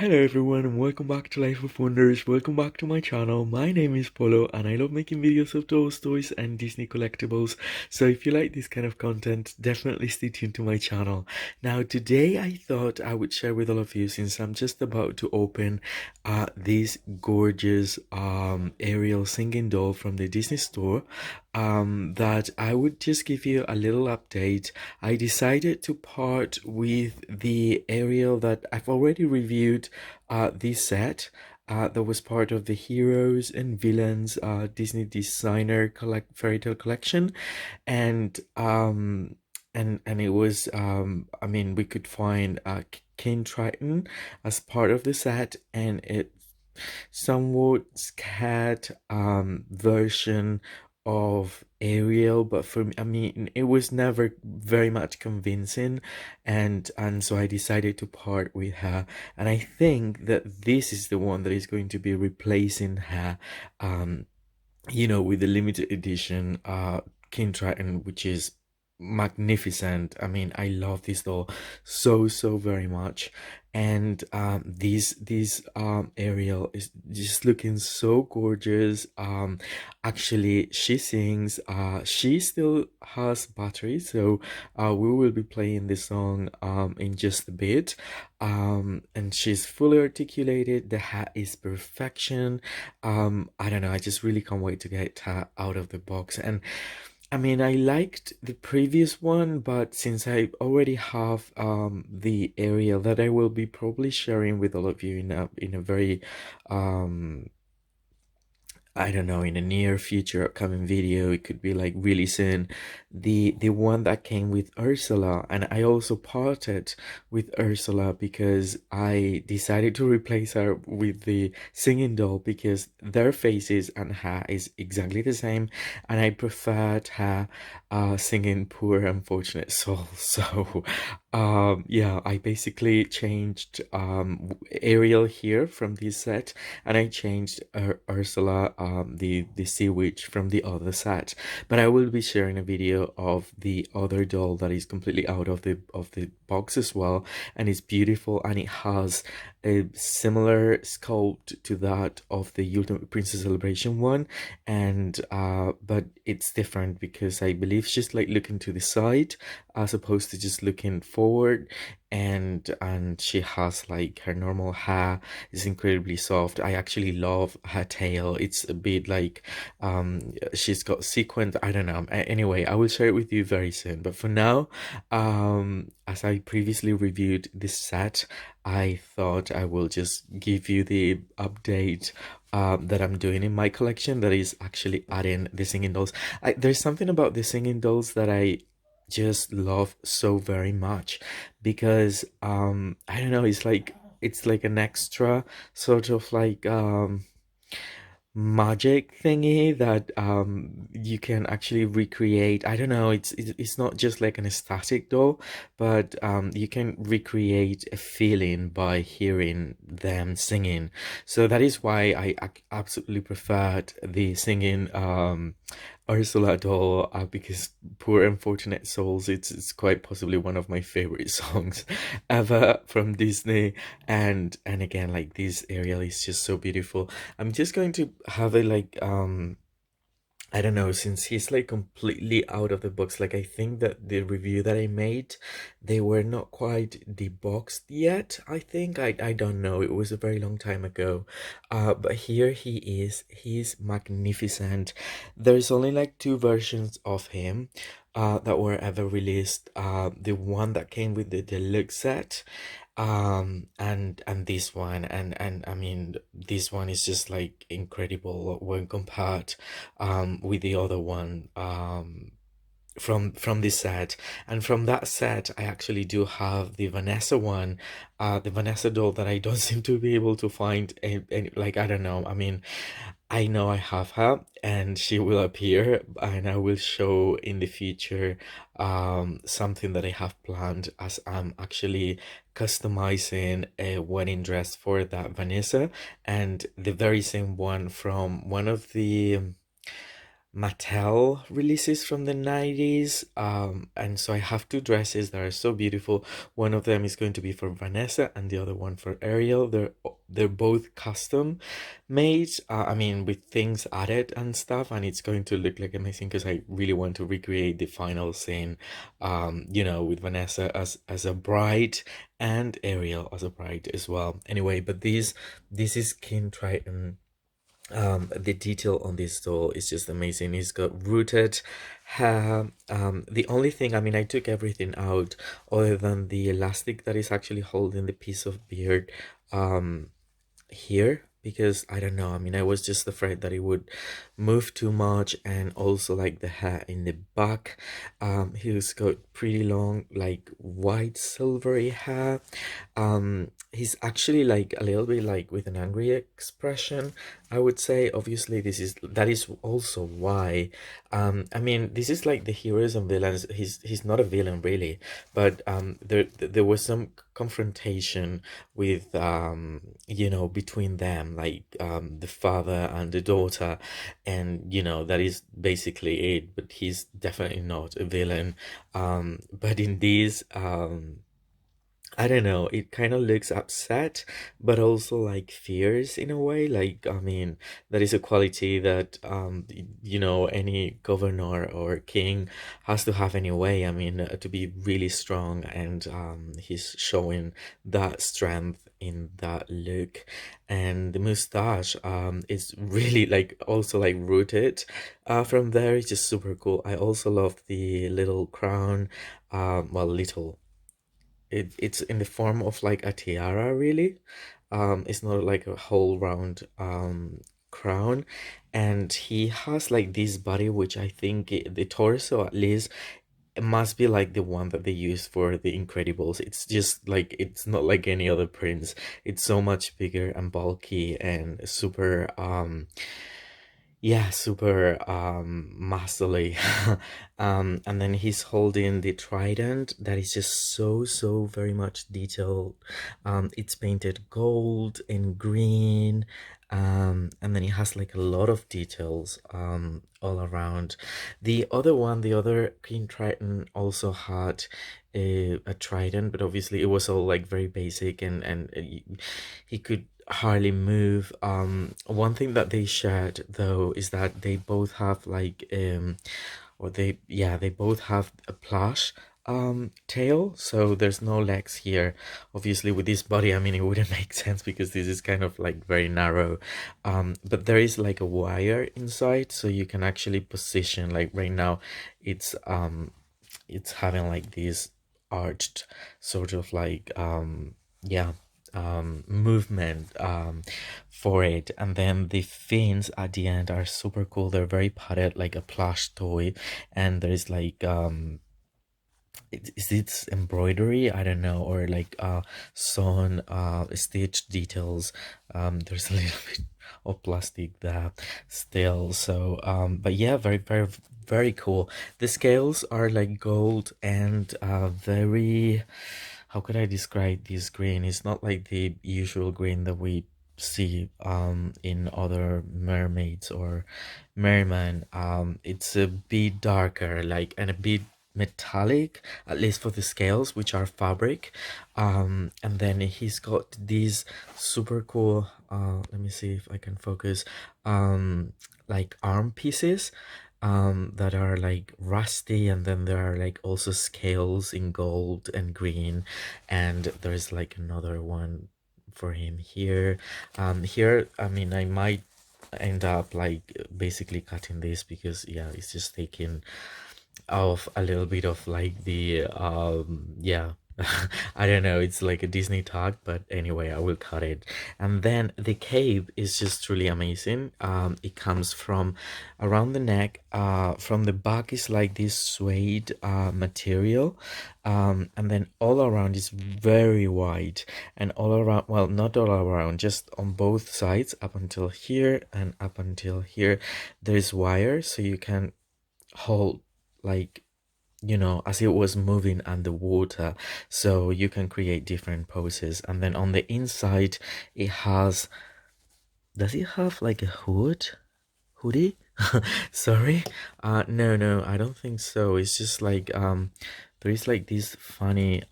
Hello everyone and welcome back to Life of Wonders. Welcome back to my channel. My name is Polo and I love making videos of dolls, toys and Disney collectibles. So if you like this kind of content, definitely stay tuned to my channel. Now today I thought I would share with all of you, since I'm just about to open this gorgeous Ariel singing doll from the Disney store, that I would just give you a little update. I decided to part with the Ariel that I've already reviewed, this set. That was part of the Heroes and Villains Disney Designer Fairytale collection, and it was I mean, we could find King Triton as part of the set, and it somewhat scat version of Ariel, but for me, I mean, it was never very much convincing, and so I decided to part with her, and I think that this is the one that is going to be replacing her, with the limited edition King Triton, which is magnificent. I mean, I love this doll so very much, and this Ariel is just looking so gorgeous. Actually, she sings. She still has battery, so we will be playing the song in just a bit. And she's fully articulated. The hat is perfection. I don't know, I just really can't wait to get her out of the box. And I mean, I liked the previous one, but since I already have the Ariel that I will be probably sharing with all of you in a very I don't know, in a near future upcoming video, it could be like really soon, the one that came with Ursula. And I also parted with Ursula because I decided to replace her with the singing doll, because their faces and her is exactly the same, and I preferred her singing Poor Unfortunate Soul. So yeah, I basically changed Ariel here from this set, and I changed Ursula, the sea witch, from the other set. But I will be sharing a video of the other doll that is completely out of the box as well, and it's beautiful, and it has a similar sculpt to that of the Ultimate Princess Celebration one, and but it's different because I believe she's like looking to the side as opposed to just looking forward, and she has like her normal hair is incredibly soft. I actually love her tail. It's a bit like she's got sequins. I don't know. Anyway, I will share it with you very soon, but for now, as I previously reviewed this set, I thought I will just give you the update that I'm doing in my collection, that is actually adding the singing dolls. There's something about the singing dolls that I just love so very much, because I don't know, it's like an extra sort of like magic thingy that you can actually recreate. I don't know, it's not just like an static doll, but you can recreate a feeling by hearing them singing. So that is why I absolutely preferred the singing Ursula doll, because Poor Unfortunate Souls, it's quite possibly one of my favorite songs ever from Disney. And again, like, this Ariel is just so beautiful. I'm just going to have a like I don't know, since he's like completely out of the box, like I think that the review that I made, they were not quite deboxed yet. I think I don't know. It was a very long time ago. But here he is. He's magnificent. There's only like two versions of him that were ever released. The one that came with the deluxe set, and this one, and I mean, this one is just like incredible when compared with the other one, from this set. And from that set, I actually do have the Vanessa one, the Vanessa doll that I don't seem to be able to find like, I don't know, I mean, I know I have her and she will appear, and I will show in the future something that I have planned, as I'm actually customizing a wedding dress for that Vanessa, and the very same one from one of the Mattel releases from the 90s. And so I have two dresses that are so beautiful. One of them is going to be for Vanessa and the other one for Ariel. They're both custom made, I mean, with things added and stuff, and it's going to look like amazing because I really want to recreate the final scene, with Vanessa as a bride and Ariel as a bride as well. Anyway, but this is King Triton. The detail on this doll is just amazing. He's got rooted hair. The only thing, I mean, I took everything out other than the elastic that is actually holding the piece of beard um here, because I don't know, I mean, I was just afraid that it would move too much. And also like the hair in the back, he's got pretty long like white silvery hair. He's actually like a little bit like with an angry expression, I would say. Obviously that is also why, I mean, this is like the heroes and villains. He's not a villain really, but there was some confrontation with between them, like the father and the daughter, and that is basically it. But he's definitely not a villain. But in this, I don't know, it kind of looks upset, but also like fierce in a way. Like, I mean, that is a quality that, any governor or king has to have anyway. I mean, to be really strong, and he's showing that strength in that look. And the mustache, is really like also like rooted, from there. It's just super cool. I also love the little crown, well, little, it's in the form of like a tiara really. It's not like a whole round crown. And he has like this body, which I think the torso at least, it must be like the one that they used for the Incredibles. It's just like, it's not like any other prince. It's so much bigger and bulky and super yeah, super masterly. And then he's holding the trident that is just so very much detailed. It's painted gold and green. And then it has like a lot of details all around. The other one, the other King Triton also had a trident, but obviously it was all like very basic, and he could hardly move. One thing that they shared though is that they both have like or they both have a plush tail, so there's no legs here. Obviously with this body, I mean, it wouldn't make sense because this is kind of like very narrow. But there is like a wire inside, so you can actually position, like right now it's having like this arched sort of like yeah movement for it. And then the fins at the end are super cool. They're very padded like a plush toy. And there's like is it embroidery, I don't know, or like sewn stitch details. There's a little bit of plastic there still. So but yeah, very cool. The scales are like gold and very, how could I describe this green? It's not like the usual green that we see in other mermaids or merman. It's a bit darker, like, and a bit metallic, at least for the scales, which are fabric. And then he's got these super cool, let me see if I can focus, like arm pieces that are like rusty. And then there are like also scales in gold and green. And there's like another one for him here. Here, I mean, I might end up like basically cutting this because yeah, it's just taking of a little bit of like the yeah. I don't know, it's like a Disney tag, but anyway, I will cut it. And then the cape is just truly amazing. It comes from around the neck. From the back is like this suede material. And then all around is very wide. And all around, well, not all around, just on both sides, up until here and up until here, there's wire, so you can hold like, as it was moving underwater, so you can create different poses. And then on the inside it has, does it have like a hoodie? Sorry? No, no, I don't think so. It's just like there is like this funny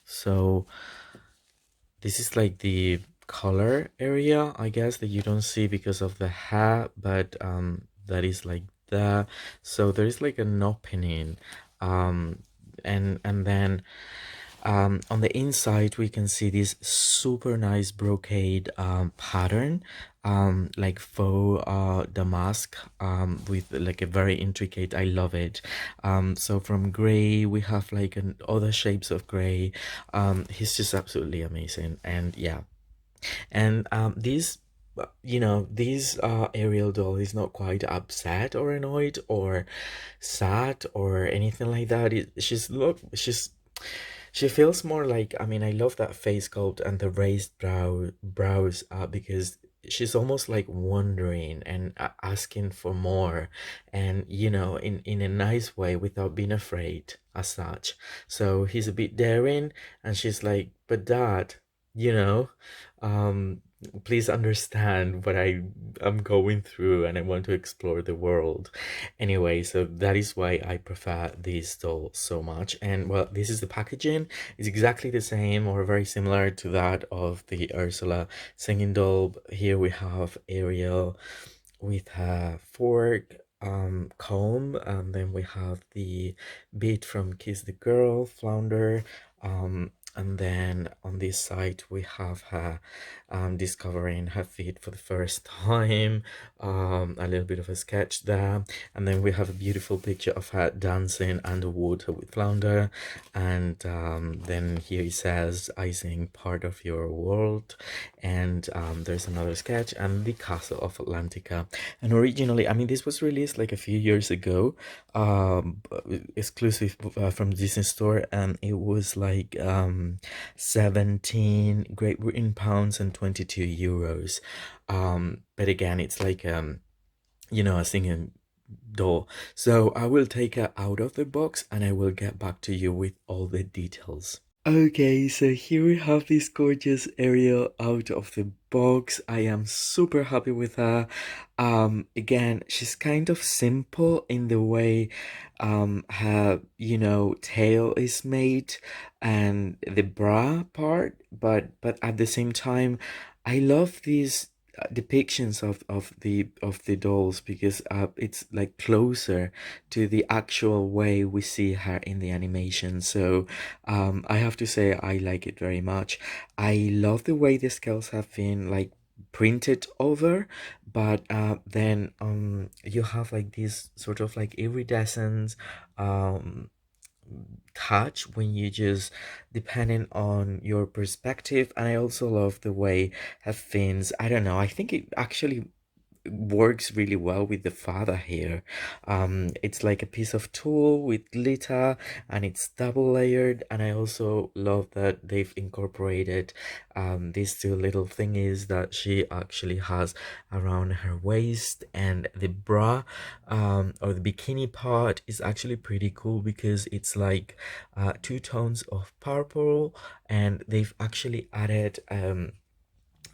so this is like the color area, I guess, that you don't see because of the hat, but that is like that. So there is like an opening, um, and then on the inside we can see this super nice brocade pattern, like faux damask, with like a very intricate. I love it. So from gray we have like other shapes of gray. He's just absolutely amazing, and yeah, and this this Ariel doll is not quite upset or annoyed or sad or anything like that. She feels more like, I mean, I love that face sculpt and the raised brows, because she's almost like wondering and asking for more, and in a nice way without being afraid as such. So he's a bit daring, and she's like, but dad, you know, um, please understand what I'm going through, and I want to explore the world. Anyway, so that is why I prefer this doll so much. And well, this is the packaging. It's exactly the same or very similar to that of the Ursula singing doll. Here we have Ariel with her fork, comb, and then we have the bit from Kiss the Girl, Flounder, and then on this side we have her discovering her feet for the first time, a little bit of a sketch there, and then we have a beautiful picture of her dancing underwater with Flounder, and then here it says, I sing part of your world, and there's another sketch and the castle of Atlantica. And originally, I mean, this was released like a few years ago, exclusive from Disney Store, and it was like 17 Great Britain pounds and 22 euros. But again, it's like a singing doll. So I will take her out of the box and I will get back to you with all the details. Okay, so here we have this gorgeous Ariel out of the box. I am super happy with her. Again, she's kind of simple in the way her, tail is made and the bra part, but at the same time, I love these depictions of the dolls because it's like closer to the actual way we see her in the animation. So I have to say I like it very much. I love the way the scales have been like printed over, but then you have like this sort of like iridescent um touch when you just depending on your perspective. And I also love the way her fins, I don't know, I think it actually works really well with the father here. It's like a piece of tulle with glitter, and it's double layered. And I also love that they've incorporated these two little thingies that she actually has around her waist, and the bra, or the bikini part is actually pretty cool because it's like two tones of purple, and they've actually added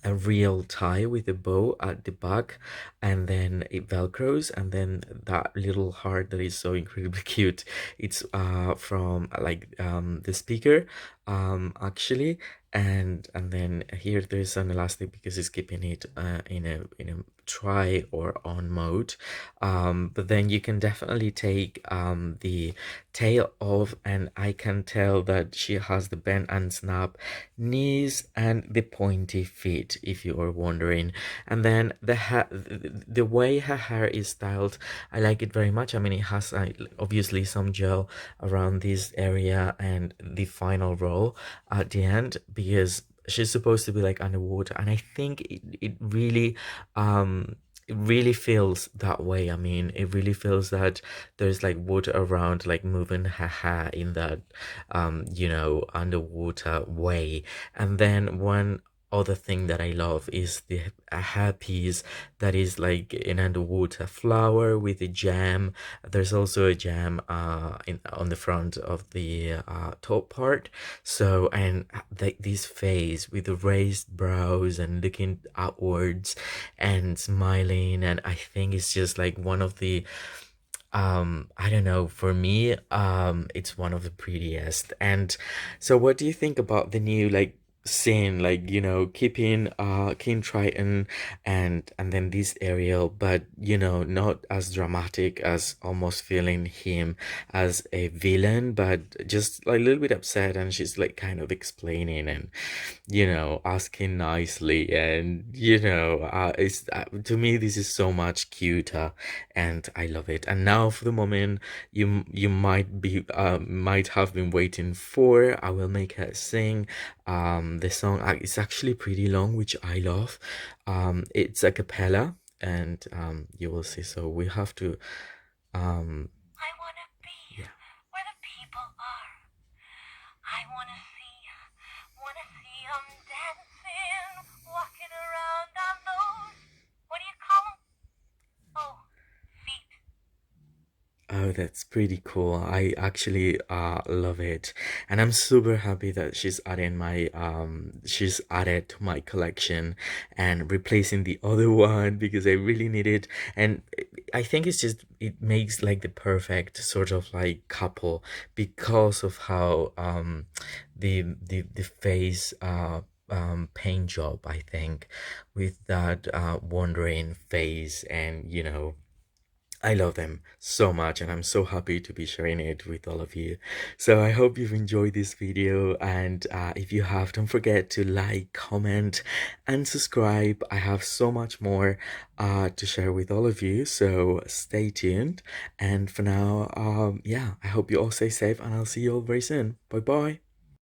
a real tie with a bow at the back, and then it velcros, and then that little heart that is so incredibly cute, it's from like the speaker, actually. And then here there's an elastic because it's keeping it in a try or on mode. But then you can definitely take the tail off, and I can tell that she has the bend and snap knees and the pointy feet, if you are wondering. And then the way her hair is styled, I like it very much. I mean, it has obviously some gel around this area and the final roll at the end, because she's supposed to be like underwater, and I think it really feels that way. I mean, it really feels that there's like water around, like moving her hair in that underwater way. And then one other thing that I love is the hairpiece that is like an underwater flower with a gem. There's also a gem on the front of the top part. So, and this face with the raised brows and looking upwards and smiling, and I think it's just like one of the I don't know, for me it's one of the prettiest. And so what do you think about the new like scene, like, you know, keeping King Triton and then this Ariel, but you know, not as dramatic, as almost feeling him as a villain, but just like a little bit upset, and she's like kind of explaining and, you know, asking nicely, and you know, it's to me this is so much cuter, and I love it. And now for the moment you might have been waiting for, I will make her sing the song. It's actually pretty long, which I love. It's a cappella, and you will see. So we have to I want to be where the people are. I want to see dancing, walking around on those, what do you call them? Oh, feet. Oh, that's pretty cool. I actually love it. And I'm super happy that she's added to my collection and replacing the other one, because I really need it. And I think it's just, it makes like the perfect sort of like couple, because of how the face paint job, I think, with that wandering face, and you know, I love them so much, and I'm so happy to be sharing it with all of you. So I hope you've enjoyed this video, and if you have, don't forget to like, comment, and subscribe. I have so much more to share with all of you, so stay tuned. And for now, yeah, I hope you all stay safe, and I'll see you all very soon. Bye bye.